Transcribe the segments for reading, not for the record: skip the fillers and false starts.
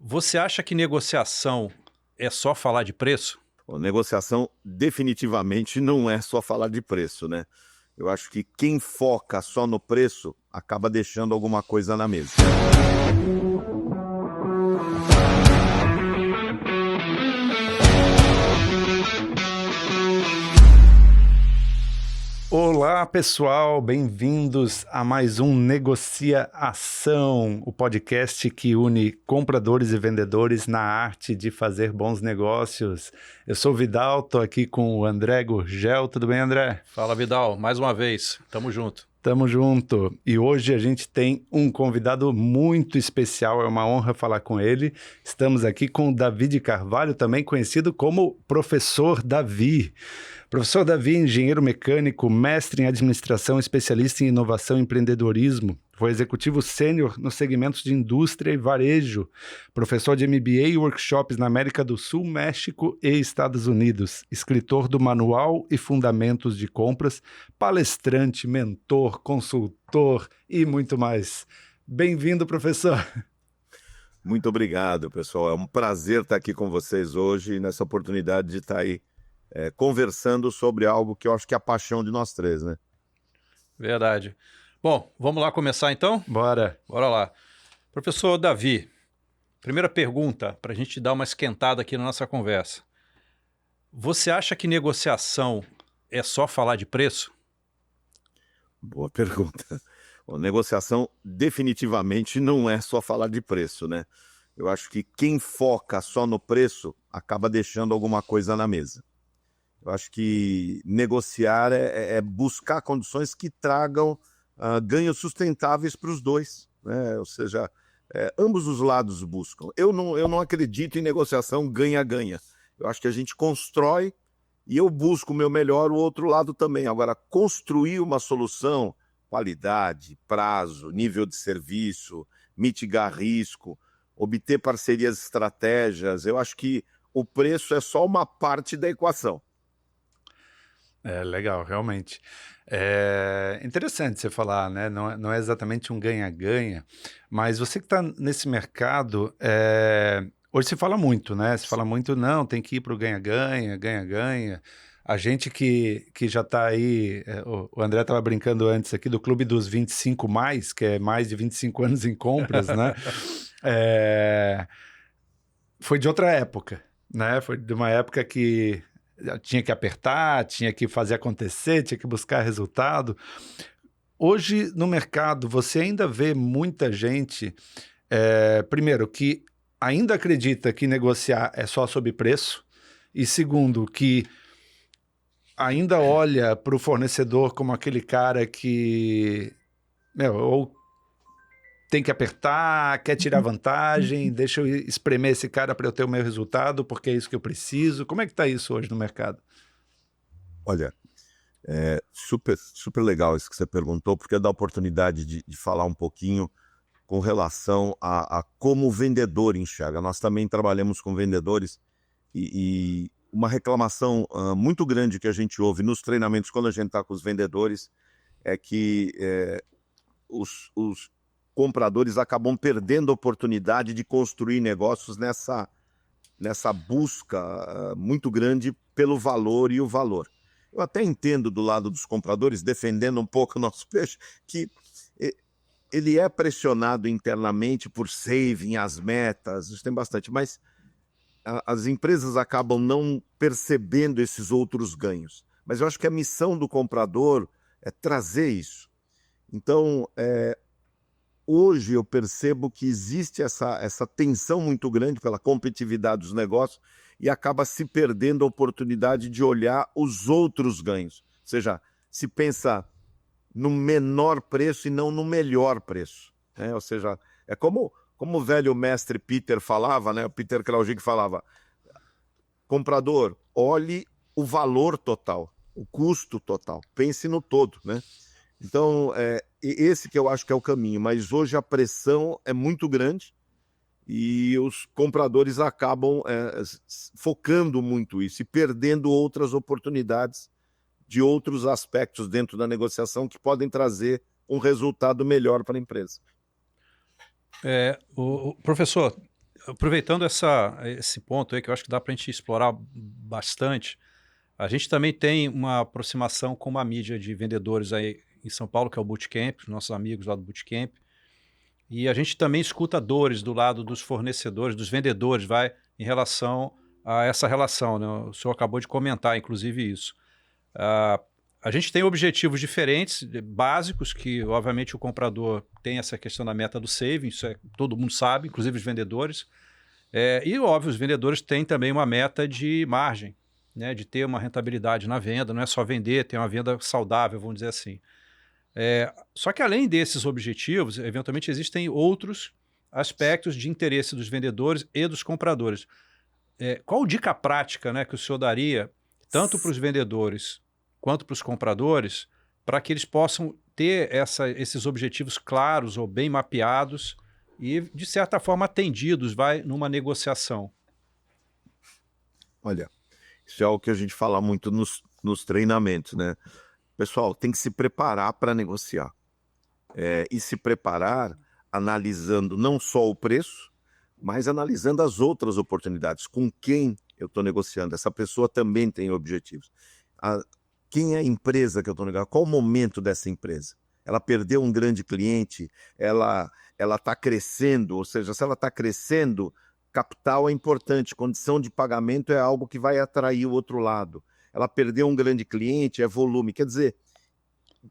Você acha que negociação é só falar de preço? Bom, negociação definitivamente não é só falar de preço, né? Eu acho que quem foca só no preço acaba deixando alguma coisa na mesa. Olá, pessoal, bem-vindos a mais um Negocia Ação, o podcast que une compradores e vendedores na arte de fazer bons negócios. Eu sou o Vidal, estou aqui com o André Gurgel. Tudo bem, André? Fala, Vidal, mais uma vez, tamo junto. Tamo junto. E hoje a gente tem um convidado muito especial, é uma honra falar com ele. Estamos aqui com o Davi Carvalho, também conhecido como Professor Davi. Professor Davi, engenheiro mecânico, mestre em administração, especialista em inovação e empreendedorismo. Foi executivo sênior nos segmentos de indústria e varejo. Professor de MBA e workshops na América do Sul, México e Estados Unidos. Escritor do Manual e Fundamentos de Compras. Palestrante, mentor, consultor e muito mais. Bem-vindo, professor. Muito obrigado, pessoal. É um prazer estar aqui com vocês hoje, nessa oportunidade de estar aí conversando sobre algo que eu acho que é a paixão de nós três, né? Verdade. Bom, vamos lá começar então? Bora. Bora lá. Professor Davi, primeira pergunta para a gente dar uma esquentada aqui na nossa conversa. Você acha que negociação é só falar de preço? Boa pergunta. Bom, negociação definitivamente não é só falar de preço, né? Eu acho que quem foca só no preço acaba deixando alguma coisa na mesa. Eu acho que negociar é buscar condições que tragam ganhos sustentáveis para os dois, né? Ou seja, ambos os lados buscam. Eu não acredito em negociação ganha-ganha. Eu acho que a gente constrói e eu busco o meu melhor, o outro lado também. Agora, construir uma solução, qualidade, prazo, nível de serviço, mitigar risco, obter parcerias, estratégias, eu acho que o preço é só uma parte da equação. É legal, realmente. É interessante você falar, né? Não é exatamente um ganha-ganha, mas você que está nesse mercado, hoje se fala muito, né? Se fala muito, não, tem que ir para o ganha-ganha, ganha-ganha. A gente que já está aí, o André estava brincando antes aqui do Clube dos 25 mais, que é mais de 25 anos em compras, né? Foi de outra época, né? Foi de uma época que tinha que apertar, tinha que fazer acontecer, tinha que buscar resultado. Hoje, no mercado, você ainda vê muita gente, primeiro, que ainda acredita que negociar é só sobre preço, e segundo, que ainda olha para o fornecedor como aquele cara que, ou tem que apertar, quer tirar vantagem, deixa eu espremer esse cara para eu ter o meu resultado, porque é isso que eu preciso. Como é que está isso hoje no mercado? Olha, super legal isso que você perguntou, porque dá a oportunidade de falar um pouquinho com relação a como o vendedor enxerga. Nós também trabalhamos com vendedores e uma reclamação muito grande que a gente ouve nos treinamentos quando a gente está com os vendedores é que os compradores acabam perdendo a oportunidade de construir negócios nessa busca muito grande pelo valor e o valor. Eu até entendo do lado dos compradores, defendendo um pouco o nosso peixe, que ele é pressionado internamente por saving, as metas, isso tem bastante, mas as empresas acabam não percebendo esses outros ganhos. Mas eu acho que a missão do comprador é trazer isso. Então, hoje eu percebo que existe essa tensão muito grande pela competitividade dos negócios e acaba se perdendo a oportunidade de olhar os outros ganhos. Ou seja, se pensa no menor preço e não no melhor preço, né? Ou seja, é como o velho mestre Peter falava, né? O Peter Kraujik falava, comprador, olhe o valor total, o custo total, pense no todo, né? Então, esse que eu acho que é o caminho, mas hoje a pressão é muito grande e os compradores acabam focando muito isso e perdendo outras oportunidades de outros aspectos dentro da negociação que podem trazer um resultado melhor para a empresa. Professor, aproveitando esse ponto aí, que eu acho que dá para a gente explorar bastante, a gente também tem uma aproximação com uma mídia de vendedores aí em São Paulo, que é o Bootcamp, os nossos amigos lá do Bootcamp, e a gente também escuta dores do lado dos fornecedores, dos vendedores, em relação a essa relação, né? O senhor acabou de comentar, inclusive, isso. A gente tem objetivos diferentes, básicos, que obviamente o comprador tem essa questão da meta do saving, isso todo mundo sabe, inclusive os vendedores. E, óbvio, os vendedores têm também uma meta de margem, né, de ter uma rentabilidade na venda, não é só vender, ter uma venda saudável, vamos dizer assim. Só que além desses objetivos, eventualmente existem outros aspectos de interesse dos vendedores e dos compradores. Qual dica prática, né, que o senhor daria, tanto para os vendedores quanto para os compradores, para que eles possam ter esses objetivos claros ou bem mapeados e, de certa forma, atendidos numa negociação? Olha, isso é o que a gente fala muito nos treinamentos, né? Pessoal, tem que se preparar para negociar. E se preparar analisando não só o preço, mas analisando as outras oportunidades. Com quem eu estou negociando? Essa pessoa também tem objetivos. Quem é a empresa que eu estou negociando? Qual o momento dessa empresa? Ela perdeu um grande cliente? Ela está crescendo? Ou seja, se ela está crescendo, capital é importante, condição de pagamento é algo que vai atrair o outro lado. Ela perdeu um grande cliente, é volume. Quer dizer,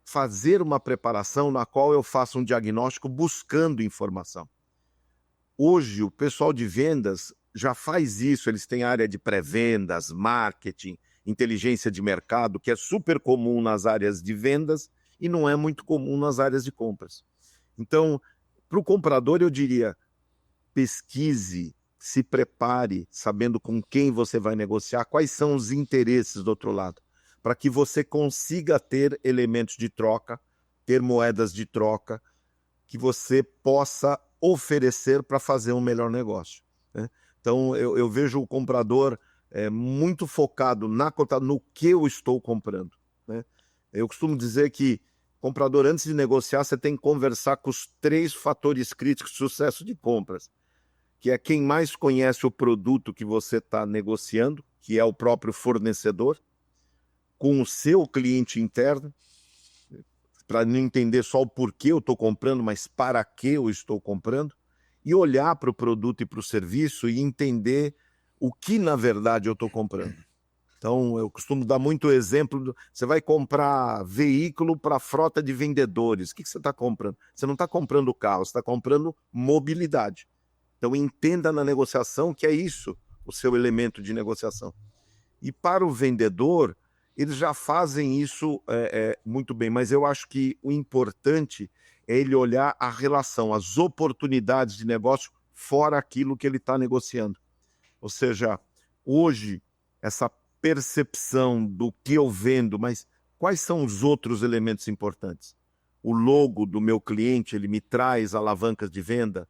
fazer uma preparação na qual eu faço um diagnóstico buscando informação. Hoje, o pessoal de vendas já faz isso, eles têm área de pré-vendas, marketing, inteligência de mercado, que é super comum nas áreas de vendas e não é muito comum nas áreas de compras. Então, para o comprador, eu diria, pesquise, se prepare, sabendo com quem você vai negociar, quais são os interesses do outro lado, para que você consiga ter elementos de troca, ter moedas de troca, que você possa oferecer para fazer um melhor negócio, né? Então, eu vejo o comprador muito focado no que eu estou comprando, né? Eu costumo dizer que comprador, antes de negociar, você tem que conversar com os 3 fatores críticos de sucesso de compras, que é quem mais conhece o produto que você está negociando, que é o próprio fornecedor, com o seu cliente interno, para não entender só o porquê eu estou comprando, mas para que eu estou comprando, e olhar para o produto e para o serviço e entender o que, na verdade, eu estou comprando. Então, eu costumo dar muito exemplo, você vai comprar veículo para frota de vendedores, o que você está comprando? Você não está comprando carro, você está comprando mobilidade. Então, entenda na negociação que é isso, o seu elemento de negociação. E para o vendedor, eles já fazem isso muito bem, mas eu acho que o importante é ele olhar a relação, as oportunidades de negócio fora aquilo que ele está negociando. Ou seja, hoje, essa percepção do que eu vendo, mas quais são os outros elementos importantes? O logo do meu cliente, ele me traz alavancas de venda?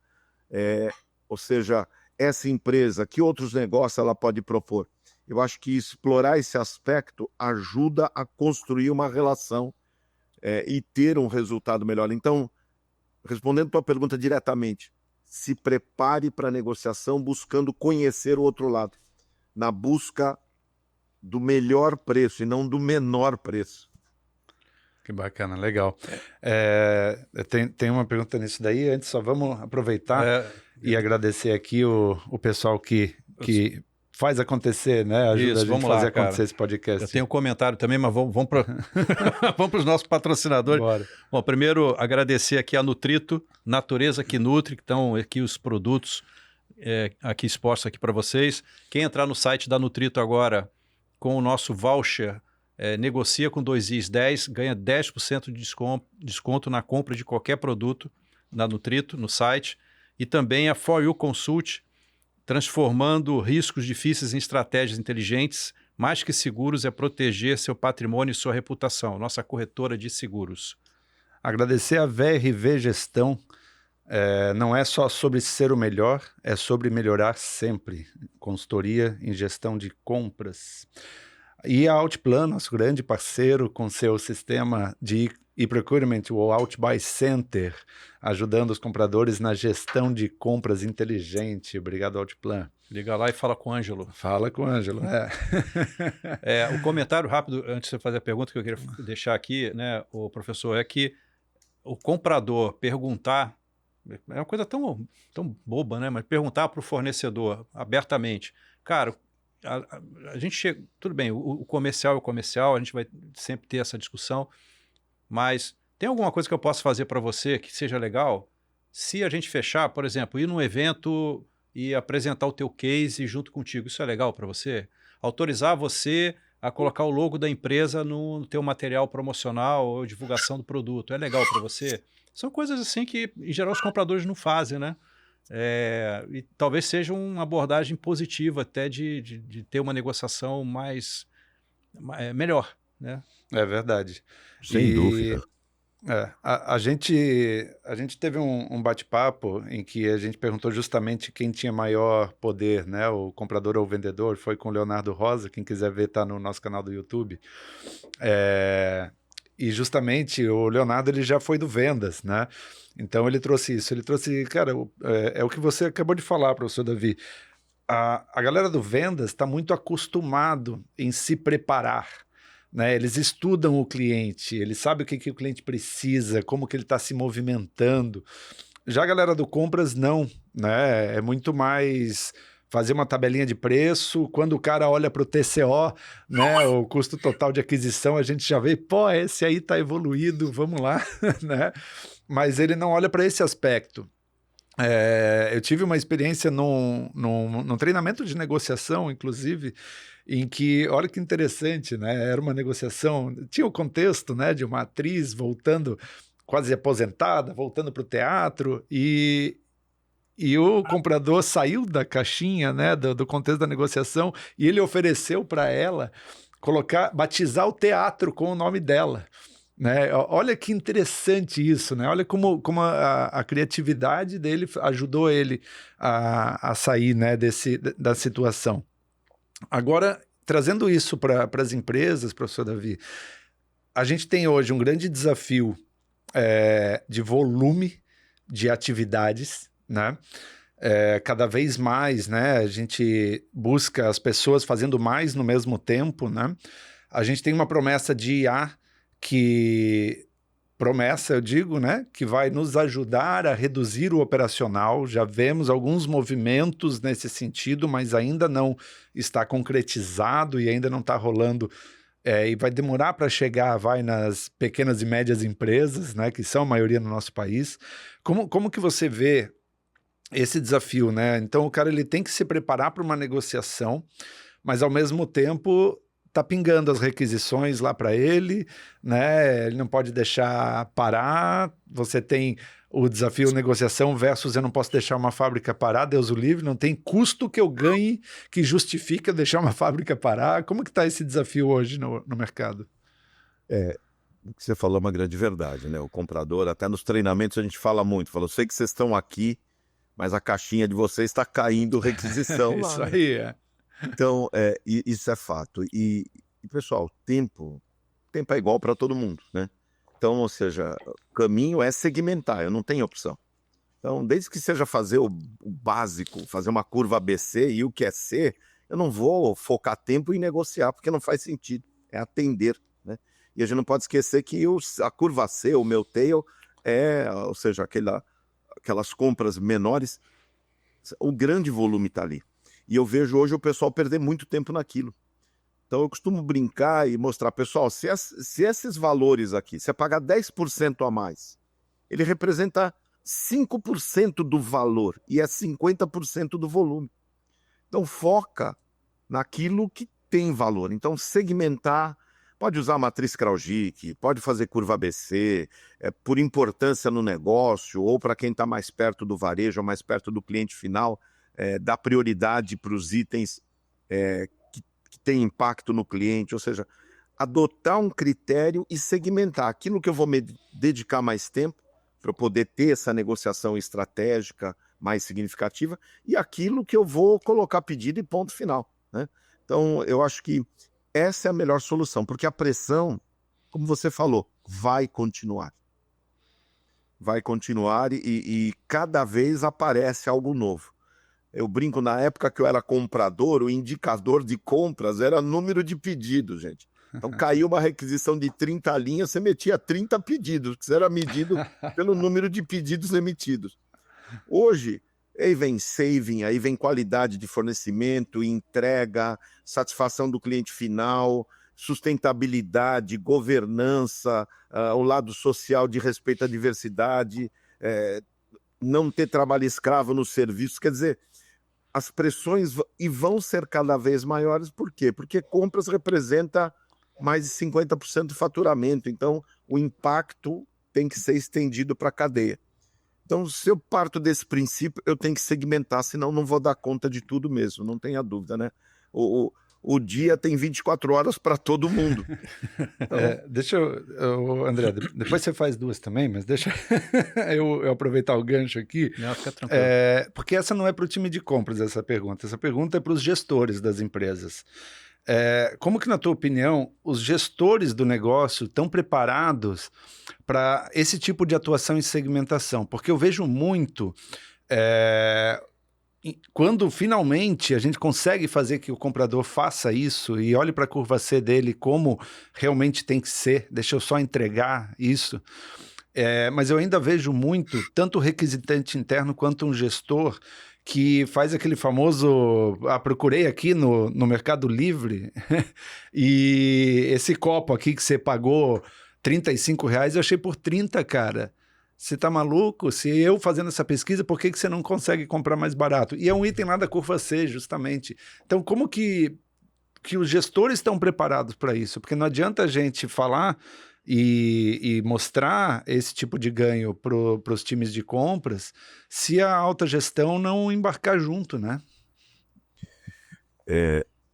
Ou seja, essa empresa, que outros negócios ela pode propor? Eu acho que explorar esse aspecto ajuda a construir uma relação e ter um resultado melhor. Então, respondendo a tua pergunta diretamente, se prepare para a negociação buscando conhecer o outro lado, na busca do melhor preço e não do menor preço. Que bacana, legal. Tem uma pergunta nisso daí, antes só vamos aproveitar e agradecer aqui o pessoal que faz acontecer, né? Ajuda a gente a fazer acontecer esse podcast. Eu tenho um comentário também, mas vamos para os nossos patrocinadores. Bora. Bom, primeiro agradecer aqui a Nutrito, Natureza que Nutre, que estão aqui os produtos aqui expostos aqui para vocês. Quem entrar no site da Nutrito agora com o nosso voucher negocia com 2is10, ganha 10% de desconto na compra de qualquer produto na Nutrito, no site. E também a For You Consult, transformando riscos difíceis em estratégias inteligentes. Mais que seguros é proteger seu patrimônio e sua reputação. Nossa corretora de seguros. Agradecer a VRV Gestão. Não é só sobre ser o melhor, é sobre melhorar sempre. Consultoria em gestão de compras. E a Outplan, nosso grande parceiro, com seu sistema de e-procurement, o Outbuy Center, ajudando os compradores na gestão de compras inteligente. Obrigado, Outplan. Liga lá e fala com o Ângelo. Fala com o Ângelo, O comentário rápido, antes de você fazer a pergunta que eu queria deixar aqui, né, o professor, é que o comprador perguntar, é uma coisa tão boba, né, mas perguntar para o fornecedor abertamente, cara, a gente chega, tudo bem, o comercial é o comercial, a gente vai sempre ter essa discussão, mas tem alguma coisa que eu posso fazer para você que seja legal? Se a gente fechar, por exemplo, ir num evento e apresentar o teu case junto contigo, isso é legal para você? Autorizar você a colocar o logo da empresa no teu material promocional ou divulgação do produto, é legal para você? São coisas assim que, em geral, os compradores não fazem, né? E talvez seja uma abordagem positiva até de ter uma negociação melhor, né? É verdade. Sem dúvida. A gente teve um bate-papo em que a gente perguntou justamente quem tinha maior poder, né? O comprador ou o vendedor. Foi com o Leonardo Rosa, quem quiser ver tá no nosso canal do YouTube. E justamente o Leonardo ele já foi do vendas, né? Então ele trouxe isso. Ele trouxe, cara, é o que você acabou de falar, professor Davi. A galera do vendas está muito acostumado em se preparar, né? Eles estudam o cliente, eles sabem o que o cliente precisa, como que ele está se movimentando. Já a galera do compras não, né? É muito mais fazer uma tabelinha de preço, quando o cara olha para o TCO, né, o custo total de aquisição, a gente já vê, pô, esse aí está evoluído, vamos lá, né? Mas ele não olha para esse aspecto. Eu tive uma experiência num treinamento de negociação, inclusive, em que, olha que interessante, né? Era uma negociação, tinha o contexto, né, de uma atriz voltando, quase aposentada, voltando para o teatro, e o comprador saiu da caixinha, né, do contexto da negociação, e ele ofereceu para ela batizar o teatro com o nome dela. Né? Olha que interessante isso, né? Olha como a criatividade dele ajudou ele a sair, né, da situação. Agora, trazendo isso para as empresas, professor Davi, a gente tem hoje um grande desafio de volume de atividades, né? Cada vez mais, né, a gente busca as pessoas fazendo mais no mesmo tempo, né? A gente tem uma promessa de IA eu digo, né, que vai nos ajudar a reduzir o operacional. Já vemos alguns movimentos nesse sentido, mas ainda não está concretizado e ainda não está rolando, e vai demorar para chegar, nas pequenas e médias empresas, né, que são a maioria no nosso país. Como que você vê esse desafio, né? Então o cara ele tem que se preparar para uma negociação, mas ao mesmo tempo tá pingando as requisições lá para ele, né? Ele não pode deixar parar. Você tem o desafio negociação versus eu não posso deixar uma fábrica parar, Deus o livre, não tem custo que eu ganhe que justifique eu deixar uma fábrica parar. Como que tá esse desafio hoje no mercado? O que você falou é uma grande verdade, né? O comprador, até nos treinamentos a gente fala muito, eu sei que vocês estão aqui, mas a caixinha de vocês está caindo requisição lá. Isso aí, Então, isso é fato. E pessoal, tempo é igual para todo mundo, né? Então, ou seja, o caminho é segmentar, eu não tenho opção. Então, desde que seja fazer o básico, fazer uma curva ABC e o que é C, eu não vou focar tempo em negociar, porque não faz sentido, é atender, né? E a gente não pode esquecer que a curva C, o meu tail, ou seja, aquelas compras menores, o grande volume está ali. E eu vejo hoje o pessoal perder muito tempo naquilo. Então eu costumo brincar e mostrar, pessoal, se esses valores aqui, você pagar 10% a mais, ele representa 5% do valor e é 50% do volume. Então foca naquilo que tem valor. Então segmentar, pode usar a matriz Kraujic, pode fazer curva ABC, por importância no negócio ou para quem está mais perto do varejo ou mais perto do cliente final, dar prioridade para os itens que têm impacto no cliente, ou seja, adotar um critério e segmentar aquilo que eu vou me dedicar mais tempo para eu poder ter essa negociação estratégica mais significativa e aquilo que eu vou colocar pedido e ponto final, né? Então, eu acho que essa é a melhor solução, porque a pressão, como você falou, vai continuar. Vai continuar e cada vez aparece algo novo. Eu brinco, na época que eu era comprador, o indicador de compras era número de pedidos, gente. Então caiu uma requisição de 30 linhas, você metia 30 pedidos, que isso era medido pelo número de pedidos emitidos. Hoje, aí vem saving, aí vem qualidade de fornecimento, entrega, satisfação do cliente final, sustentabilidade, governança, o lado social de respeito à diversidade, não ter trabalho escravo nos serviços. Quer dizer, as pressões vão ser cada vez maiores. Por quê? Porque compras representa mais de 50% do faturamento. Então, o impacto tem que ser estendido para a cadeia. Então, se eu parto desse princípio, eu tenho que segmentar, senão não vou dar conta de tudo mesmo, não tenha dúvida, né? O dia tem 24 horas para todo mundo. Então... André, depois você faz duas também, mas deixa eu aproveitar o gancho aqui. Não, fica tranquilo. Porque essa não é para o time de compras, essa pergunta. Essa pergunta é para os gestores das empresas. Como que, na tua opinião, os gestores do negócio estão preparados para esse tipo de atuação em segmentação? Porque eu vejo muito... quando finalmente a gente consegue fazer que o comprador faça isso e olhe para a curva C dele como realmente tem que ser, deixa eu só entregar isso. Mas eu ainda vejo muito, tanto o requisitante interno quanto um gestor que faz aquele famoso, procurei aqui no Mercado Livre e esse copo aqui que você pagou R$35, eu achei por 30, cara. Você tá maluco? Se eu fazendo essa pesquisa, por que você não consegue comprar mais barato? E é um item lá da curva C, justamente. Então, como que os gestores estão preparados para isso? Porque não adianta a gente falar e mostrar esse tipo de ganho para os times de compras se a alta gestão não embarcar junto, né?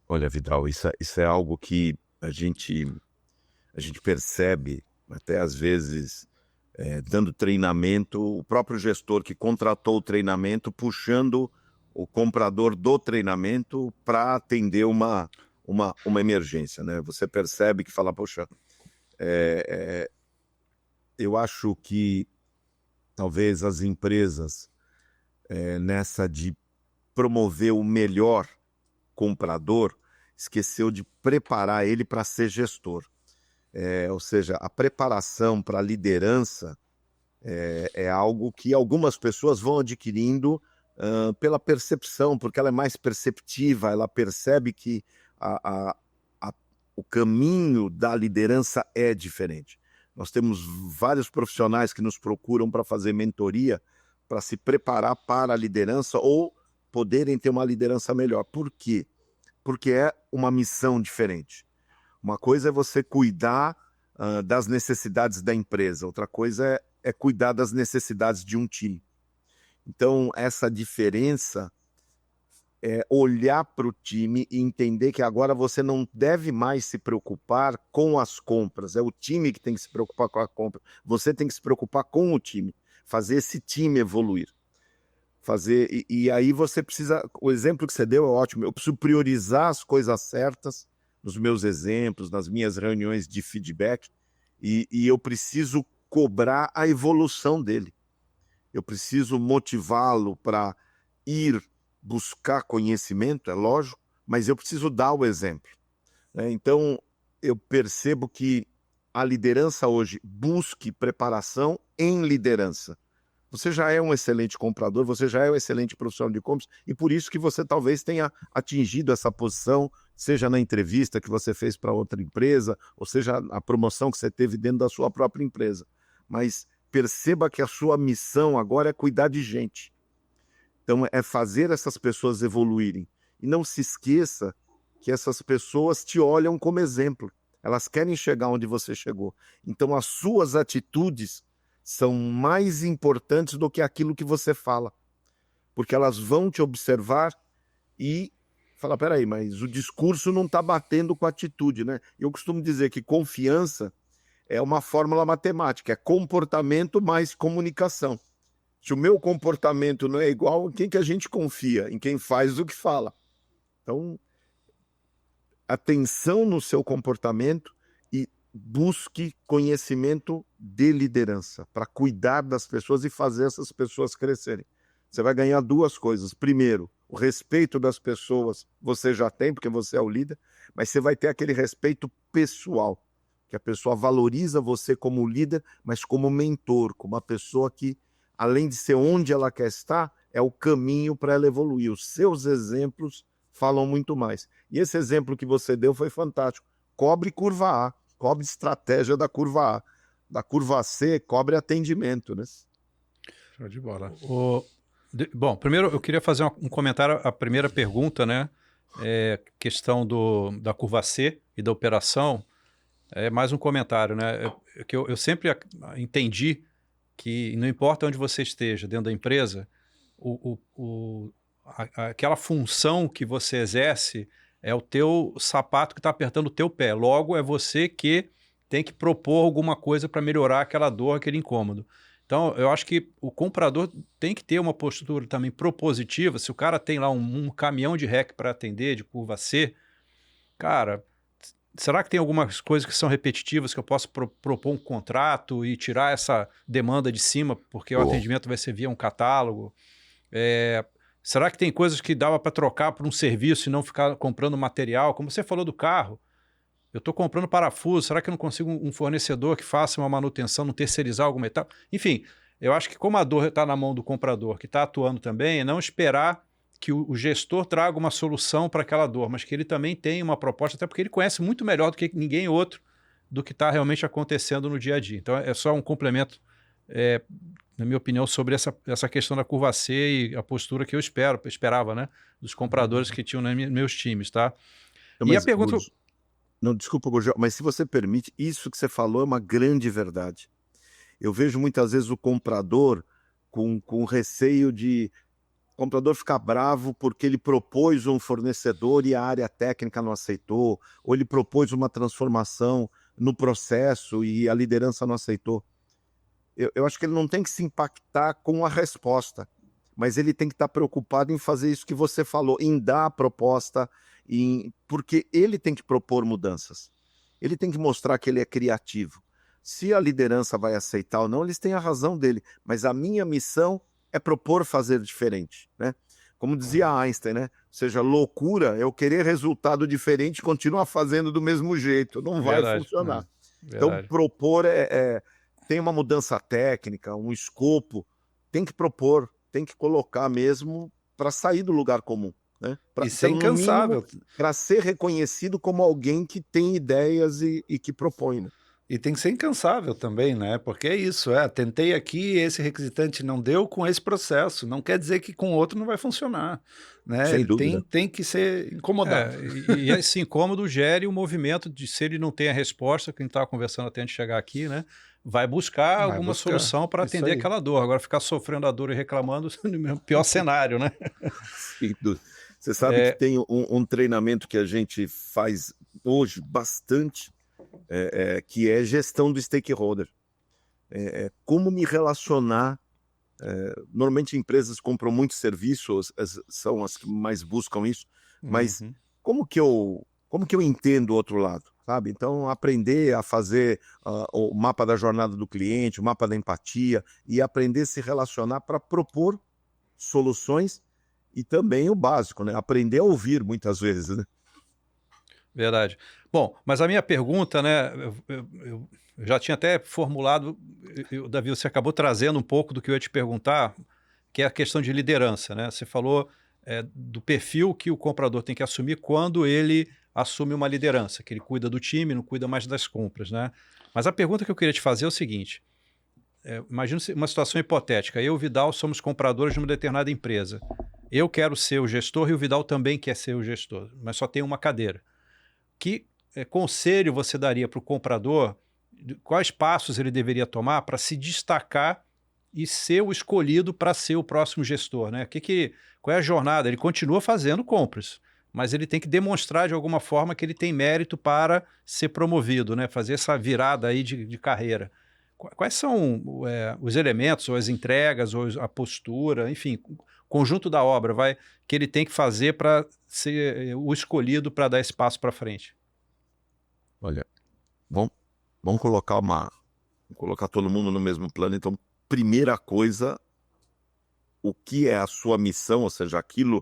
Olha, Vidal, isso é algo que a gente percebe, até às vezes... dando treinamento, o próprio gestor que contratou o treinamento, puxando o comprador do treinamento para atender uma emergência, né? Você percebe que fala, poxa, eu acho que talvez as empresas, nessa de promover o melhor comprador, esqueceu de preparar ele para ser gestor. Ou seja, a preparação para a liderança é algo que algumas pessoas vão adquirindo pela percepção, porque ela é mais perceptiva, ela percebe que o caminho da liderança é diferente. Nós temos vários profissionais que nos procuram para fazer mentoria, para se preparar para a liderança ou poderem ter uma liderança melhor. Por quê? Porque é uma missão diferente. Uma coisa é você cuidar das necessidades da empresa, outra coisa é cuidar das necessidades de um time. Então, essa diferença é olhar para o time e entender que agora você não deve mais se preocupar com as compras, é o time que tem que se preocupar com a compra. Você tem que se preocupar com o time, fazer esse time evoluir. E aí você precisa, o exemplo que você deu é ótimo, eu preciso priorizar as coisas certas, nos meus exemplos, nas minhas reuniões de feedback, e eu preciso cobrar a evolução dele. Eu preciso motivá-lo para ir buscar conhecimento, é lógico, mas eu preciso dar o exemplo. Então, eu percebo que a liderança hoje busque preparação em liderança. Você já é um excelente comprador, você já é um excelente profissional de compras, e por isso que você talvez tenha atingido essa posição, seja na entrevista que você fez para outra empresa, ou seja a promoção que você teve dentro da sua própria empresa. Mas perceba que a sua missão agora é cuidar de gente. Então é fazer essas pessoas evoluírem. E não se esqueça que essas pessoas te olham como exemplo. Elas querem chegar onde você chegou. Então as suas atitudes são mais importantes do que aquilo que você fala. Porque elas vão te observar e falar, peraí, mas o discurso não está batendo com a atitude, né? Eu costumo dizer que confiança é uma fórmula matemática, é comportamento mais comunicação. Se o meu comportamento não é igual, em quem que a gente confia? Em quem faz o que fala. Então, atenção no seu comportamento e busque conhecimento de liderança para cuidar das pessoas e fazer essas pessoas crescerem. Você vai ganhar duas coisas. Primeiro, o respeito das pessoas você já tem, porque você é o líder, mas você vai ter aquele respeito pessoal, que a pessoa valoriza você como líder, mas como mentor, como uma pessoa que, além de ser onde ela quer estar, é o caminho para ela evoluir. Os seus exemplos falam muito mais. E esse exemplo que você deu foi fantástico. Cobre curva A, cobre estratégia da curva A. Da curva C, cobre atendimento, né? Show de bola. Bom, primeiro eu queria fazer um comentário, a primeira pergunta, né? Questão da curva C e da operação, mais um comentário, né? Que eu sempre entendi que não importa onde você esteja dentro da empresa, aquela função que você exerce é o teu sapato que está apertando o teu pé. Logo, é você que tem que propor alguma coisa para melhorar aquela dor, aquele incômodo. Então, eu acho que o comprador tem que ter uma postura também propositiva. Se o cara tem lá um caminhão de REC para atender, de curva C, cara, será que tem algumas coisas que são repetitivas que eu posso propor um contrato e tirar essa demanda de cima, porque o atendimento vai ser via um catálogo? Será que tem coisas que dava para trocar por um serviço e não ficar comprando material? Como você falou do carro, eu estou comprando parafuso, será que eu não consigo um fornecedor que faça uma manutenção, não terceirizar alguma etapa? Enfim, eu acho que como a dor está na mão do comprador, que está atuando também, é não esperar que o gestor traga uma solução para aquela dor, mas que ele também tenha uma proposta, até porque ele conhece muito melhor do que ninguém outro do que está realmente acontecendo no dia a dia. Então, é só um complemento, na minha opinião, sobre essa questão da curva C e a postura que eu esperava, né, dos compradores que tinham nos meus times, tá? Não, e a pergunta... Não, desculpa, Gurgel, mas se você permite, isso que você falou é uma grande verdade. Eu vejo muitas vezes o comprador com receio de... O comprador ficar bravo porque ele propôs um fornecedor e a área técnica não aceitou, ou ele propôs uma transformação no processo e a liderança não aceitou. Eu acho que ele não tem que se impactar com a resposta, mas ele tem que estar preocupado em fazer isso que você falou, em dar a proposta, porque ele tem que propor mudanças. Ele tem que mostrar que ele é criativo. Se a liderança vai aceitar ou não, eles têm a razão dele, mas a minha missão é propor fazer diferente, né? Como dizia Einstein, né? Ou seja, loucura é eu querer resultado diferente e continuar fazendo do mesmo jeito. Não vai funcionar. Então, propor tem uma mudança técnica, um escopo, tem que propor, tem que colocar mesmo para sair do lugar comum. Né? E ser incansável. Para ser reconhecido como alguém que tem ideias e que propõe. Né? E tem que ser incansável também, né? Porque é isso, tentei aqui, esse requisitante não deu com esse processo, não quer dizer que com outro não vai funcionar, né? Sem dúvida. Tem que ser incomodado. E esse incômodo gere o movimento de, se ele não tem a resposta, que a gente estava conversando até antes de chegar aqui, né? Vai buscar alguma solução para atender aquela dor. Agora, ficar sofrendo a dor e reclamando é o pior cenário, né? Você sabe que tem um treinamento que a gente faz hoje bastante, que é gestão do stakeholder. Como me relacionar. Normalmente empresas compram muitos serviços, são as que mais buscam isso, mas como que eu entendo o outro lado? Sabe? Então, aprender a fazer o mapa da jornada do cliente, o mapa da empatia, e aprender a se relacionar para propor soluções e também o básico, né? Aprender a ouvir muitas vezes, né? Verdade. Bom, mas a minha pergunta, né, eu já tinha até formulado, Davi, você acabou trazendo um pouco do que eu ia te perguntar, que é a questão de liderança, né? Você falou do perfil que o comprador tem que assumir quando ele assume uma liderança, que ele cuida do time, não cuida mais das compras, né? Mas a pergunta que eu queria te fazer é o seguinte, imagina uma situação hipotética, eu e o Vidal somos compradores de uma determinada empresa, eu quero ser o gestor e o Vidal também quer ser o gestor, mas só tem uma cadeira. Que conselho você daria para o comprador, quais passos ele deveria tomar para se destacar e ser o escolhido para ser o próximo gestor, né? Qual é a jornada? Ele continua fazendo compras, mas ele tem que demonstrar de alguma forma que ele tem mérito para ser promovido, né? Fazer essa virada aí de carreira. Quais são os elementos, ou as entregas, ou a postura, enfim, conjunto da obra que ele tem que fazer para ser o escolhido para dar esse passo para frente? Olha, bom, Vamos colocar todo mundo no mesmo plano. Então, primeira coisa, o que é a sua missão, ou seja, aquilo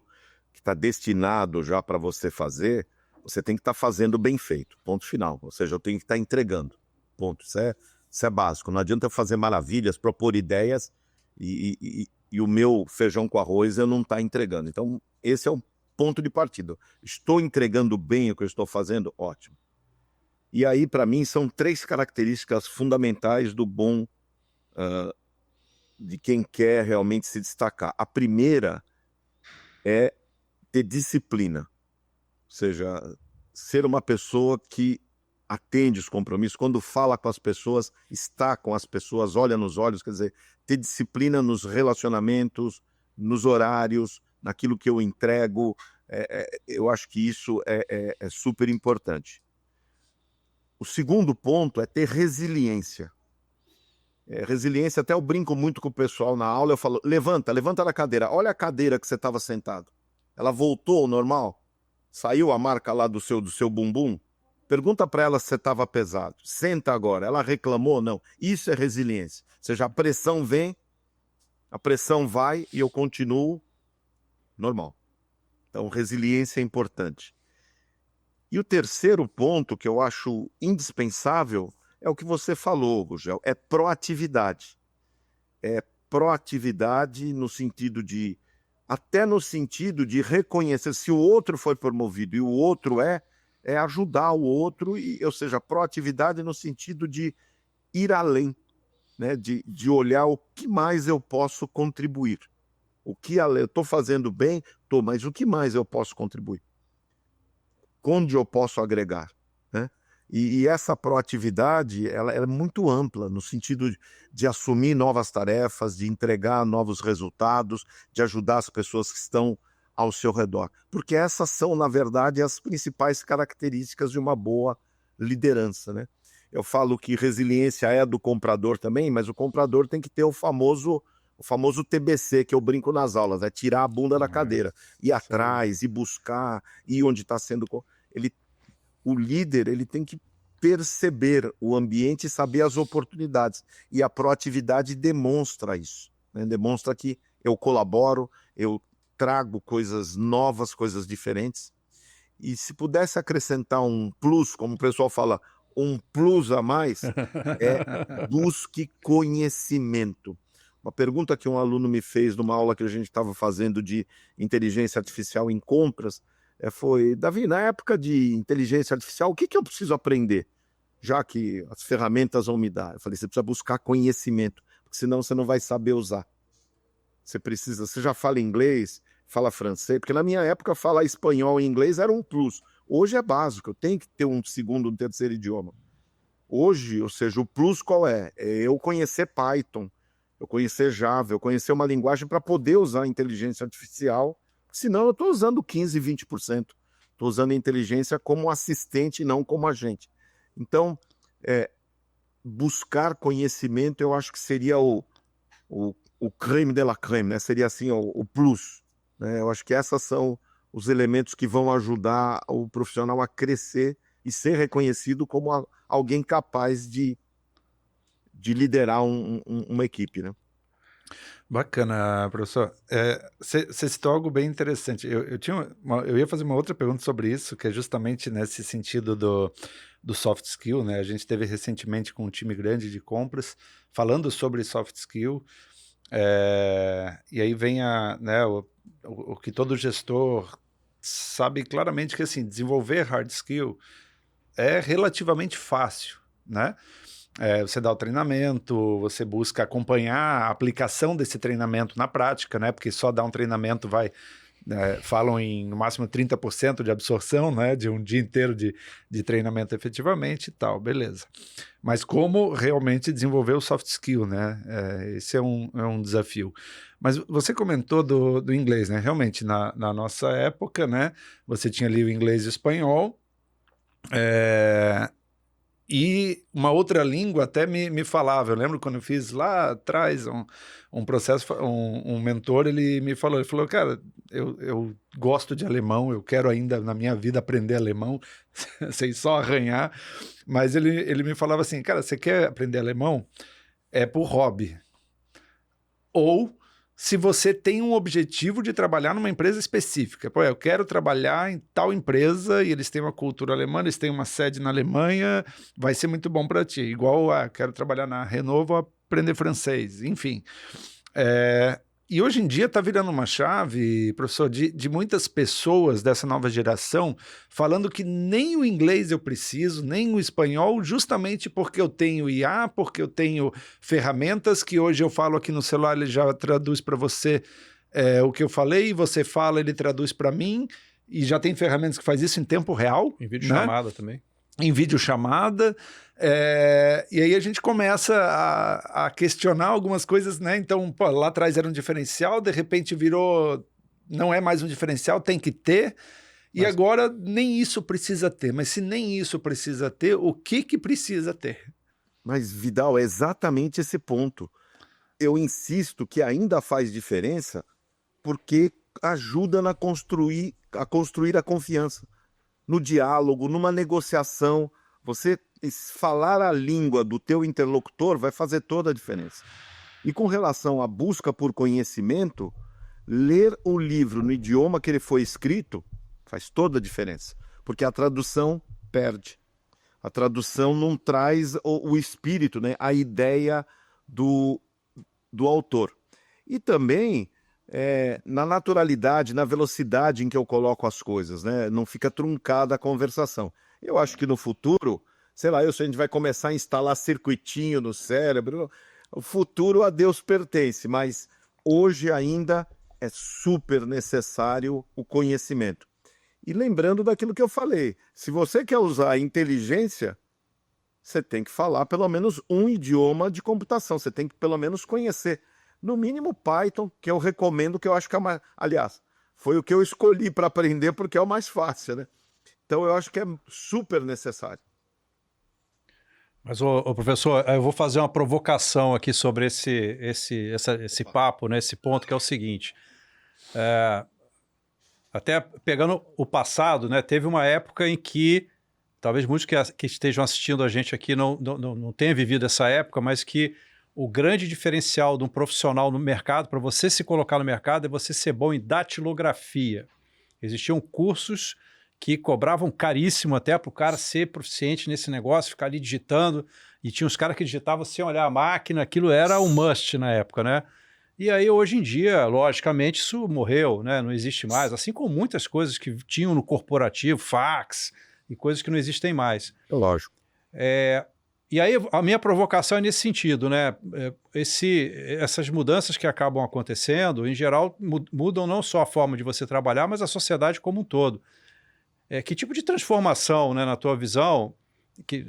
que está destinado já para você fazer, você tem que estar fazendo bem feito, ponto final. Ou seja, eu tenho que estar entregando, ponto. Isso é básico. Não adianta eu fazer maravilhas, propor ideias e o meu feijão com arroz eu não estar entregando. Então, esse é o ponto de partida. Estou entregando bem o que eu estou fazendo? Ótimo. E aí, para mim, são 3 características fundamentais do bom, de quem quer realmente se destacar. A primeira é ter disciplina, ou seja, ser uma pessoa que atende os compromissos, quando fala com as pessoas, está com as pessoas, olha nos olhos, quer dizer, ter disciplina nos relacionamentos, nos horários, naquilo que eu entrego, eu acho que isso é super importante. O segundo ponto é ter resiliência. Resiliência, até eu brinco muito com o pessoal na aula, eu falo, levanta da cadeira, olha a cadeira que você estava sentado. Ela voltou ao normal? Saiu a marca lá do seu bumbum? Pergunta para ela se você estava pesado. Senta agora. Ela reclamou? Não. Isso é resiliência. Ou seja, a pressão vem, a pressão vai e eu continuo normal. Então, resiliência é importante. E o terceiro ponto que eu acho indispensável é o que você falou, Gugel, é proatividade. É proatividade no sentido de, até no sentido de reconhecer se o outro foi promovido e o outro é ajudar o outro, ou seja, proatividade no sentido de ir além, né? de olhar o que mais eu posso contribuir. O que eu estou fazendo bem, mas o que mais eu posso contribuir? Onde eu posso agregar, né? E essa proatividade, ela é muito ampla, no sentido de assumir novas tarefas, de entregar novos resultados, de ajudar as pessoas que estão ao seu redor. Porque essas são, na verdade, as principais características de uma boa liderança, né? Eu falo que resiliência é do comprador também, mas o comprador tem que ter o famoso TBC, que eu brinco nas aulas, é tirar a bunda da cadeira, ir atrás, ir buscar, ir onde está sendo... O líder, ele tem que perceber o ambiente e saber as oportunidades. E a proatividade demonstra isso, né? Demonstra que eu colaboro, eu trago coisas novas, coisas diferentes. E se pudesse acrescentar um plus, como o pessoal fala, um plus a mais, busque conhecimento. Uma pergunta que um aluno me fez numa aula que a gente estava fazendo de inteligência artificial em compras, foi, Davi, na época de inteligência artificial, o que eu preciso aprender? Já que as ferramentas vão me dar. Eu falei, você precisa buscar conhecimento, porque senão você não vai saber usar. Você já fala inglês, fala francês, porque na minha época falar espanhol e inglês era um plus. Hoje é básico, eu tenho que ter um segundo, um terceiro idioma. Hoje, ou seja, o plus qual é? É eu conhecer Python, eu conhecer Java, eu conhecer uma linguagem para poder usar a inteligência artificial. Senão eu estou usando 15%, 20%. Estou usando a inteligência como assistente e não como agente. Então, buscar conhecimento eu acho que seria o creme de la creme, né? Seria assim o plus, né? Eu acho que esses são os elementos que vão ajudar o profissional a crescer e ser reconhecido como alguém capaz de liderar uma equipe, né? Bacana, professor. Você citou algo bem interessante. Eu ia fazer uma outra pergunta sobre isso, que é justamente nesse sentido do soft skill, né? A gente teve recentemente com um time grande de compras falando sobre soft skill, e aí vem o que todo gestor sabe claramente que assim, desenvolver hard skill é relativamente fácil, né? Você dá o treinamento, você busca acompanhar a aplicação desse treinamento na prática, né? Porque só dar um treinamento falam em no máximo 30% de absorção, né? De um dia inteiro de treinamento efetivamente e tal, beleza. Mas como realmente desenvolver o soft skill, né? Esse é um desafio. Mas você comentou do inglês, né? Realmente, na nossa época, né? Você tinha ali o inglês e o espanhol, E uma outra língua até me falava. Eu lembro quando eu fiz lá atrás um processo, um mentor, ele falou, cara, eu gosto de alemão, eu quero ainda na minha vida aprender alemão, sei só arranhar, mas ele me falava assim, cara, você quer aprender alemão? É por hobby. Ou se você tem um objetivo de trabalhar numa empresa específica. Pô, eu quero trabalhar em tal empresa e eles têm uma cultura alemã, eles têm uma sede na Alemanha, vai ser muito bom para ti. Igual, quero trabalhar na Renault, vou aprender francês, enfim. E hoje em dia está virando uma chave, professor, de muitas pessoas dessa nova geração falando que nem o inglês eu preciso, nem o espanhol, justamente porque eu tenho IA, porque eu tenho ferramentas que hoje eu falo aqui no celular, ele já traduz para você o que eu falei, você fala, ele traduz para mim, e já tem ferramentas que faz isso em tempo real. Em videochamada, né? Também. Em videochamada, e aí a gente começa a questionar algumas coisas, né? Então, pô, lá atrás era um diferencial, de repente virou, não é mais um diferencial, tem que ter, e agora nem isso precisa ter. Mas se nem isso precisa ter, o que precisa ter? Mas, Vidal, é exatamente esse ponto. Eu insisto que ainda faz diferença porque ajuda a construir a confiança. No diálogo, numa negociação, você falar a língua do teu interlocutor vai fazer toda a diferença. E com relação à busca por conhecimento, ler o livro no idioma que ele foi escrito faz toda a diferença, porque a tradução perde. A tradução não traz o espírito, né? A ideia do autor. E também na naturalidade, na velocidade em que eu coloco as coisas, né? Não fica truncada a conversação. Eu acho que no futuro, sei lá, se a gente vai começar a instalar circuitinho no cérebro, o futuro a Deus pertence, mas hoje ainda é super necessário o conhecimento. E lembrando daquilo que eu falei, se você quer usar a inteligência, você tem que falar pelo menos um idioma de computação, você tem que pelo menos conhecer. No mínimo Python, que eu recomendo, que eu acho que é mais... Aliás, foi o que eu escolhi para aprender porque é o mais fácil, né? Então eu acho que é super necessário. Mas, professor, eu vou fazer uma provocação aqui sobre esse papo, né, esse ponto, que é o seguinte. Até pegando o passado, né, teve uma época em que, talvez muitos que estejam assistindo a gente aqui não tenham vivido essa época, mas que o grande diferencial de um profissional no mercado, para você se colocar no mercado, é você ser bom em datilografia. Existiam cursos que cobravam caríssimo até para o cara ser proficiente nesse negócio, ficar ali digitando, e tinha uns caras que digitavam sem olhar a máquina, aquilo era um must na época, né? E aí, hoje em dia, logicamente, isso morreu, né? Não existe mais, assim como muitas coisas que tinham no corporativo, fax, e coisas que não existem mais. É lógico. E aí a minha provocação é nesse sentido, né? Essas mudanças que acabam acontecendo, em geral, mudam não só a forma de você trabalhar, mas a sociedade como um todo. Que tipo de transformação, né, na tua visão,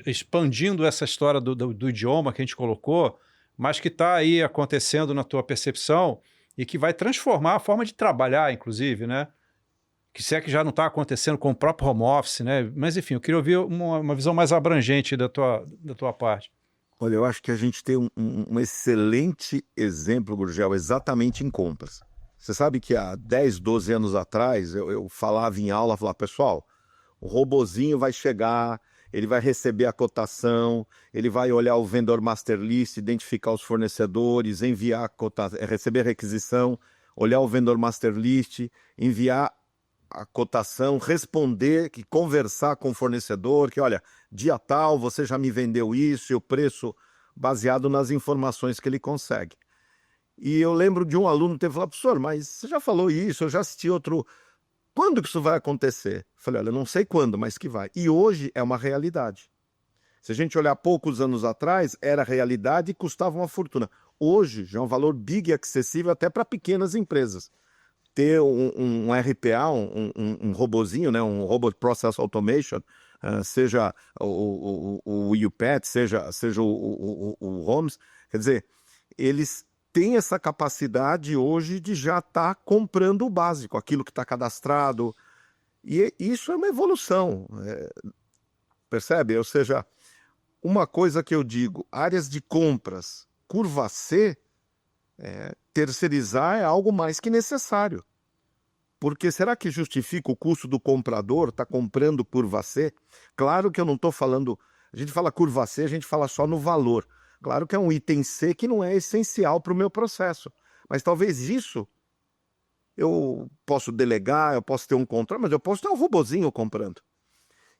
expandindo essa história do idioma que a gente colocou, mas que está aí acontecendo na tua percepção e que vai transformar a forma de trabalhar, inclusive, né? Que se é que já não está acontecendo com o próprio home office, né? Mas, enfim, eu queria ouvir uma visão mais abrangente da tua parte. Olha, eu acho que a gente tem um excelente exemplo, Gurgel, exatamente em compras. Você sabe que há 10, 12 anos atrás, eu falava em aula, pessoal, o robozinho vai chegar, ele vai receber a cotação, ele vai olhar o vendor master list, identificar os fornecedores, enviar a cotação, receber a requisição, olhar o vendor master list, enviar a cotação, responder, conversar com o fornecedor, que olha, dia tal, você já me vendeu isso, e o preço baseado nas informações que ele consegue. E eu lembro de um aluno ter falado, professor, mas você já falou isso, eu já assisti outro, quando que isso vai acontecer? Eu falei, olha, eu não sei quando, mas que vai. E hoje é uma realidade. Se a gente olhar poucos anos atrás, era realidade e custava uma fortuna. Hoje já é um valor big e acessível até para pequenas empresas. Ter um RPA, um robozinho, né, um Robot Process Automation, seja o UPAT, seja o Holmes, quer dizer, eles têm essa capacidade hoje de já estar comprando o básico, aquilo que está cadastrado, e isso é uma evolução, percebe? Ou seja, uma coisa que eu digo, áreas de compras, curva C, terceirizar é algo mais que necessário. Porque será que justifica o custo do comprador estar comprando curva C? Claro que eu não estou falando... A gente fala curva C, a gente fala só no valor. Claro que é um item C que não é essencial para o meu processo. Mas talvez isso eu posso delegar, eu posso ter um controle, mas eu posso ter um robozinho comprando.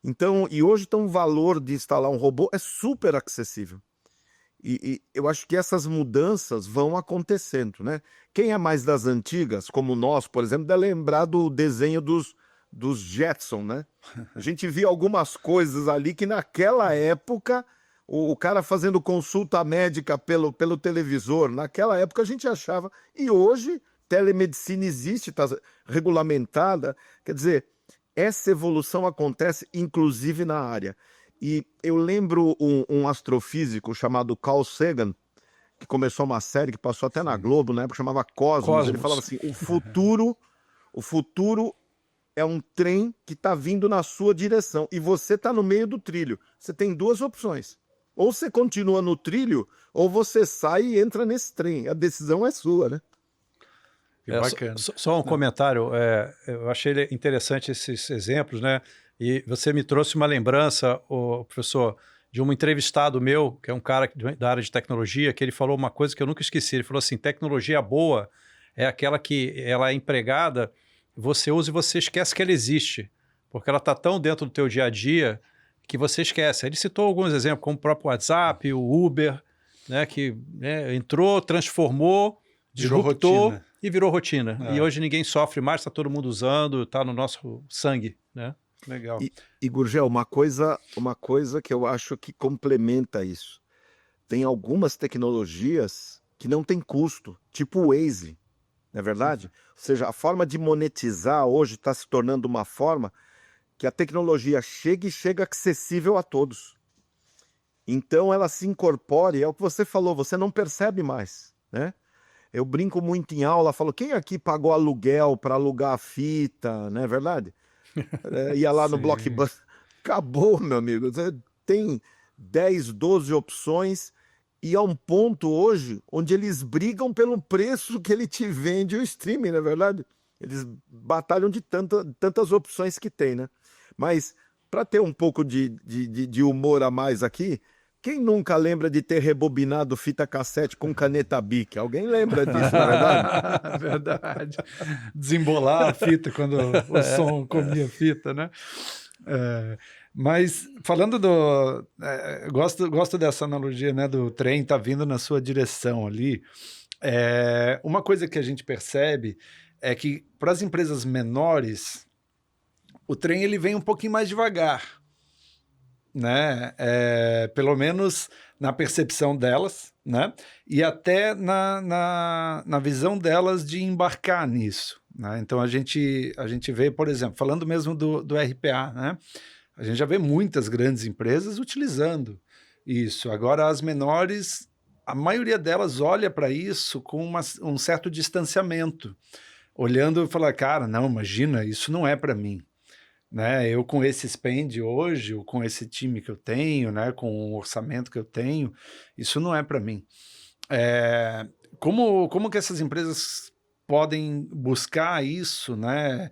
Então, e hoje então, o valor de instalar um robô é super acessível. E eu acho que essas mudanças vão acontecendo, né? Quem é mais das antigas, como nós, por exemplo, deve lembrar do desenho dos Jetson, né? A gente via algumas coisas ali que naquela época, o cara fazendo consulta médica pelo televisor, naquela época a gente achava, e hoje telemedicina existe, está regulamentada, quer dizer, essa evolução acontece inclusive na área. E eu lembro um astrofísico chamado Carl Sagan, que começou uma série que passou até na Globo, na época chamava Cosmos. Ele falava assim, o futuro é um trem que está vindo na sua direção e você está no meio do trilho. Você tem duas opções. Ou você continua no trilho, ou você sai e entra nesse trem. A decisão é sua, né? Bacana. Só um comentário, eu achei interessante esses exemplos, né? E você me trouxe uma lembrança, professor, de um entrevistado meu, que é um cara da área de tecnologia, que ele falou uma coisa que eu nunca esqueci. Ele falou assim, tecnologia boa é aquela que ela é empregada, você usa e você esquece que ela existe, porque ela está tão dentro do teu dia a dia que você esquece. Ele citou alguns exemplos, como o próprio WhatsApp, o Uber, né, que entrou, transformou, disruptou e virou rotina. E hoje ninguém sofre mais, está todo mundo usando, está no nosso sangue, né? Legal. E Gurgel, uma coisa que eu acho que complementa isso. Tem algumas tecnologias que não tem custo, tipo o Waze, não é verdade? Ou seja, a forma de monetizar hoje está se tornando uma forma que a tecnologia chega acessível a todos. Então ela se incorpore, é o que você falou, você não percebe mais, né? Eu brinco muito em aula, falo, quem aqui pagou aluguel para alugar a fita, não é verdade? Ia lá no Blockbuster, acabou, meu amigo. Você tem 10, 12 opções e há um ponto hoje onde eles brigam pelo preço que ele te vende o streaming, não é verdade? Eles batalham de tantas opções que tem, né? Mas, para ter um pouco de humor a mais aqui, quem nunca lembra de ter rebobinado fita cassete com caneta Bic? Alguém lembra disso, não é verdade? Verdade. Desembolar a fita quando o som comia fita, né? Mas falando gosto dessa analogia, né, do trem tá vindo na sua direção ali. Uma coisa que a gente percebe é que para as empresas menores, o trem ele vem um pouquinho mais devagar, né? Pelo menos na percepção delas, né? E até na visão delas de embarcar nisso, né? Então a gente vê, por exemplo, falando mesmo do RPA, né? A gente já vê muitas grandes empresas utilizando isso. Agora as menores, a maioria delas olha para isso com um certo distanciamento, olhando e fala, cara, não, imagina, isso não é para mim. Né, eu com esse spend hoje, ou com esse time que eu tenho, né, com o orçamento que eu tenho, isso não é para mim. Como que essas empresas podem buscar isso, né,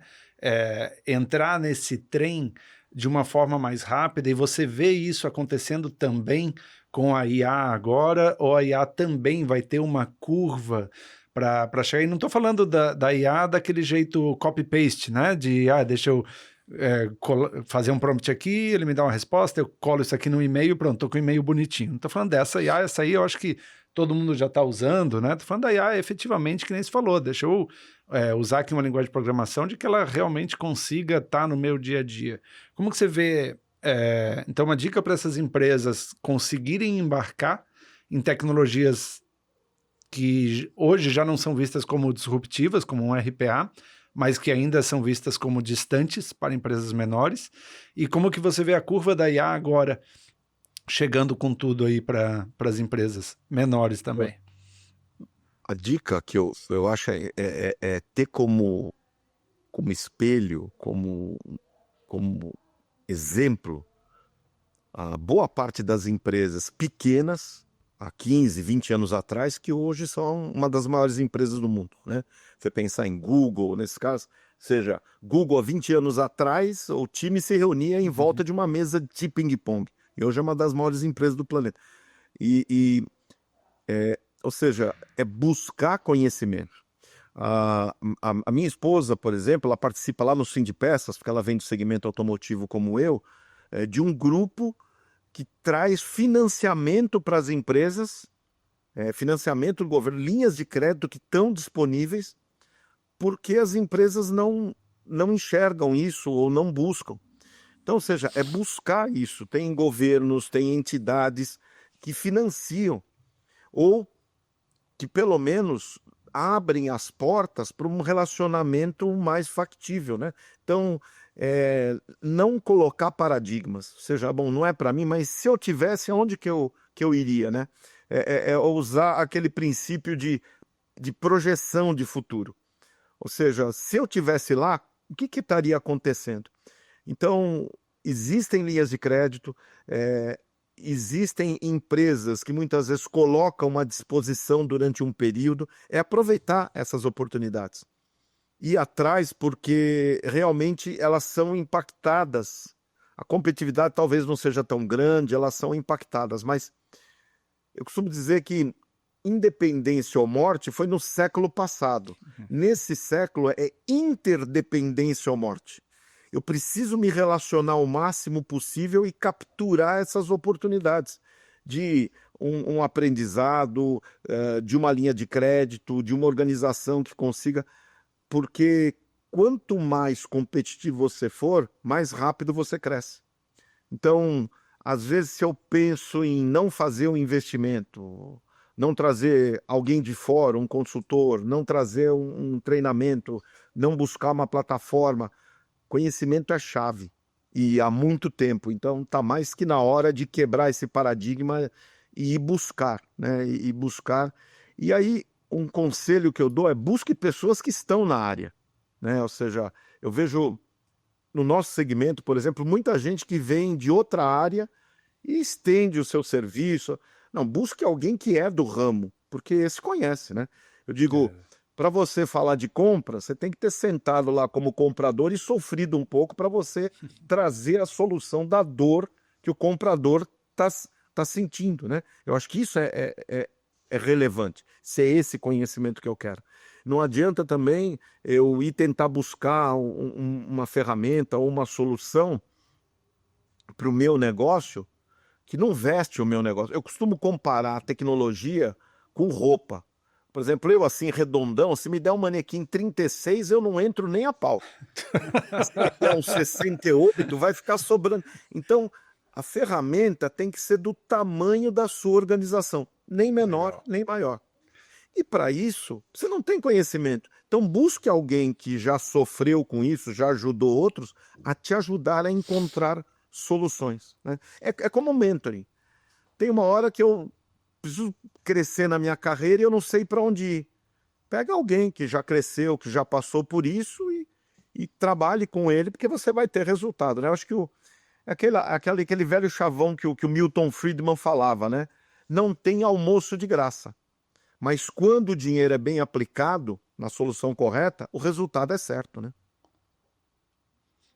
entrar nesse trem de uma forma mais rápida, e você vê isso acontecendo também com a IA agora, ou a IA também vai ter uma curva para chegar? E não estou falando da IA daquele jeito copy-paste, né, de, deixa eu fazer um prompt aqui, ele me dá uma resposta, eu colo isso aqui no e-mail, pronto, tô com o e-mail bonitinho. Não tô falando dessa IA, essa aí eu acho que todo mundo já está usando, né? Tô falando da IA efetivamente, que nem se falou, deixa eu usar aqui uma linguagem de programação de que ela realmente consiga estar no meu dia a dia. Como que você vê, então uma dica para essas empresas conseguirem embarcar em tecnologias que hoje já não são vistas como disruptivas, como um RPA, mas que ainda são vistas como distantes para empresas menores, e como que você vê a curva da IA agora chegando com tudo aí para as empresas menores também? A dica que eu acho é ter como espelho, como exemplo, a boa parte das empresas pequenas, há 15, 20 anos atrás, que hoje são uma das maiores empresas do mundo, né? Você pensar em Google, nesse caso, seja, Google há 20 anos atrás, o time se reunia em volta de uma mesa de ping-pong. E hoje é uma das maiores empresas do planeta. Ou seja, é buscar conhecimento. A minha esposa, por exemplo, ela participa lá no Sindipeças, porque ela vem do segmento automotivo como eu, de um grupo que traz financiamento para as empresas, financiamento do governo, linhas de crédito que estão disponíveis, porque as empresas não enxergam isso ou não buscam. Então, ou seja, é buscar isso. Tem governos, tem entidades que financiam ou que pelo menos abrem as portas para um relacionamento mais factível, né? Então, não colocar paradigmas, ou seja, bom, não é para mim, mas se eu tivesse, aonde que eu iria, né? Usar aquele princípio de projeção de futuro. Ou seja, se eu tivesse lá, o que estaria acontecendo? Então, existem linhas de crédito, existem empresas que muitas vezes colocam à disposição durante um período, aproveitar essas oportunidades. Ir atrás porque realmente elas são impactadas. A competitividade talvez não seja tão grande, elas são impactadas, mas eu costumo dizer que independência ou morte foi no século passado. Nesse século é interdependência ou morte. Eu preciso me relacionar o máximo possível e capturar essas oportunidades de um aprendizado, de uma linha de crédito, de uma organização que consiga, porque quanto mais competitivo você for, mais rápido você cresce. Então, às vezes, se eu penso em não fazer um investimento, não trazer alguém de fora, um consultor, não trazer um treinamento, não buscar uma plataforma, conhecimento é chave e há muito tempo. Então, está mais que na hora de quebrar esse paradigma e ir buscar, né? E buscar. E aí, um conselho que eu dou é busque pessoas que estão na área, né? Ou seja, eu vejo no nosso segmento, por exemplo, muita gente que vem de outra área e estende o seu serviço. Não, busque alguém que é do ramo, porque esse conhece, né? Eu digo, para você falar de compra, você tem que ter sentado lá como comprador e sofrido um pouco para você trazer a solução da dor que o comprador tá sentindo, né? Eu acho que isso é relevante, se é esse conhecimento que eu quero. Não adianta também eu ir tentar buscar uma ferramenta ou uma solução para o meu negócio que não veste o meu negócio. Eu costumo comparar a tecnologia com roupa. Por exemplo, eu assim, redondão, se me der um manequim 36, eu não entro nem a pau. Se me der um 68, vai ficar sobrando. Então, a ferramenta tem que ser do tamanho da sua organização, nem menor, nem maior. E para isso, você não tem conhecimento. Então, busque alguém que já sofreu com isso, já ajudou outros, a te ajudar a encontrar soluções, né? É como mentoring. Tem uma hora que eu preciso crescer na minha carreira e eu não sei para onde ir. Pega alguém que já cresceu, que já passou por isso e trabalhe com ele, porque você vai ter resultado, né? Eu acho que aquele velho chavão que o Milton Friedman falava, né? Não tem almoço de graça. Mas quando o dinheiro é bem aplicado na solução correta, o resultado é certo, né?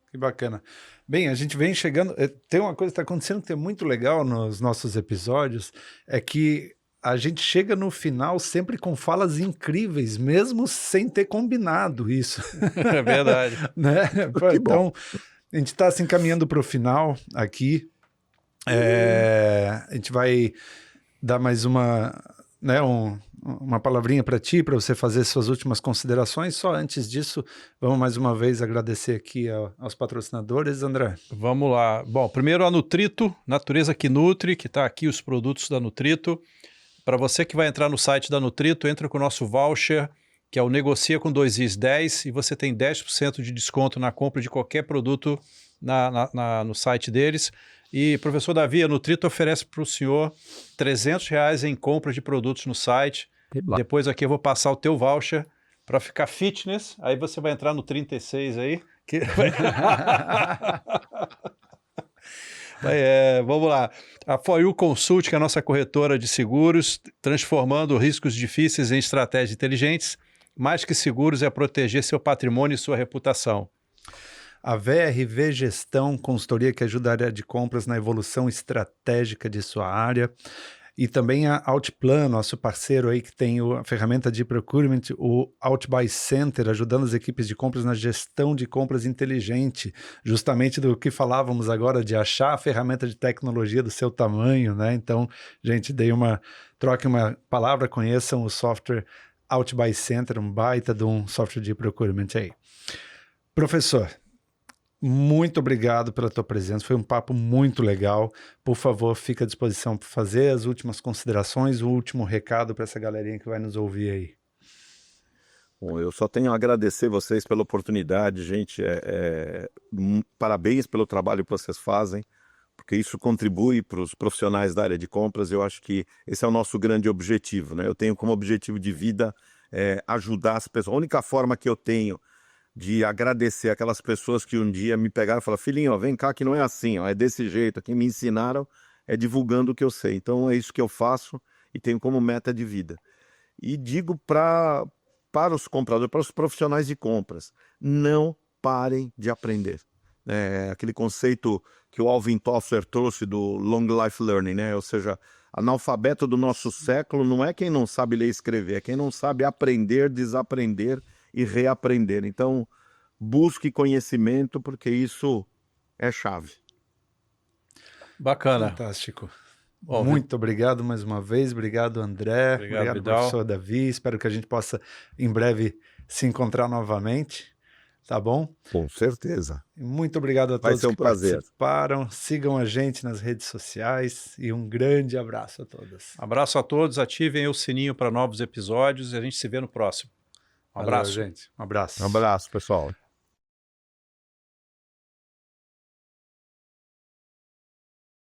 Que bacana. Bem, a gente vem chegando... Tem uma coisa que está acontecendo que é muito legal nos nossos episódios, é que a gente chega no final sempre com falas incríveis, mesmo sem ter combinado isso. É verdade. Né? Então, a gente está se encaminhando para o final aqui. A gente vai dar mais uma palavrinha para ti, para você fazer suas últimas considerações. Só antes disso, vamos mais uma vez agradecer aqui aos patrocinadores, André. Vamos lá. Bom, primeiro a Nutrito, Natureza que Nutre, que está aqui os produtos da Nutrito. Para você que vai entrar no site da Nutrito, entra com o nosso voucher, que é o Negocia com 2is10, e você tem 10% de desconto na compra de qualquer produto no site deles. E, professor Davi, a Nutrito oferece para o senhor R$300 em compra de produtos no site. Depois aqui eu vou passar o teu voucher para ficar fitness. Aí você vai entrar no 36 aí. Vamos lá. A For You Consult, que é a nossa corretora de seguros, transformando riscos difíceis em estratégias inteligentes. Mais que seguros é proteger seu patrimônio e sua reputação. A VRV Gestão, consultoria que ajuda a área de compras na evolução estratégica de sua área. E também a Outplan, nosso parceiro aí que tem a ferramenta de procurement, o Outbuy Center, ajudando as equipes de compras na gestão de compras inteligente, justamente do que falávamos agora de achar a ferramenta de tecnologia do seu tamanho, né? Então, gente, troque uma palavra, conheçam o software Outbuy Center, um baita de um software de procurement aí. Professor, muito obrigado pela tua presença, foi um papo muito legal. Por favor, fica à disposição para fazer as últimas considerações, o último recado para essa galerinha que vai nos ouvir aí. Bom, eu só tenho a agradecer vocês pela oportunidade, gente. Parabéns pelo trabalho que vocês fazem, porque isso contribui para os profissionais da área de compras. Eu acho que esse é o nosso grande objetivo, né? Eu tenho como objetivo de vida ajudar as pessoas. A única forma que eu tenho de agradecer aquelas pessoas que um dia me pegaram e falaram: filhinho, ó, vem cá que não é assim, ó, é desse jeito, aqui me ensinaram, é divulgando o que eu sei. Então é isso que eu faço e tenho como meta de vida. E digo para os compradores, para os profissionais de compras, não parem de aprender. Aquele conceito que o Alvin Toffler trouxe do Long Life Learning, né? Ou seja, analfabeto do nosso século não é quem não sabe ler e escrever, é quem não sabe aprender, desaprender e reaprender. Então, busque conhecimento, porque isso é chave. Bacana. Fantástico. Muito obrigado mais uma vez. Obrigado, André. Obrigado, professor Davi. Espero que a gente possa, em breve, se encontrar novamente. Tá bom? Com certeza. Muito obrigado a todos que prazer. participaram. Sigam a gente nas redes sociais e um grande abraço a todos. Abraço a todos. Ativem o sininho para novos episódios e a gente se vê no próximo. Um abraço. Valeu, gente. Um abraço. Um abraço, pessoal.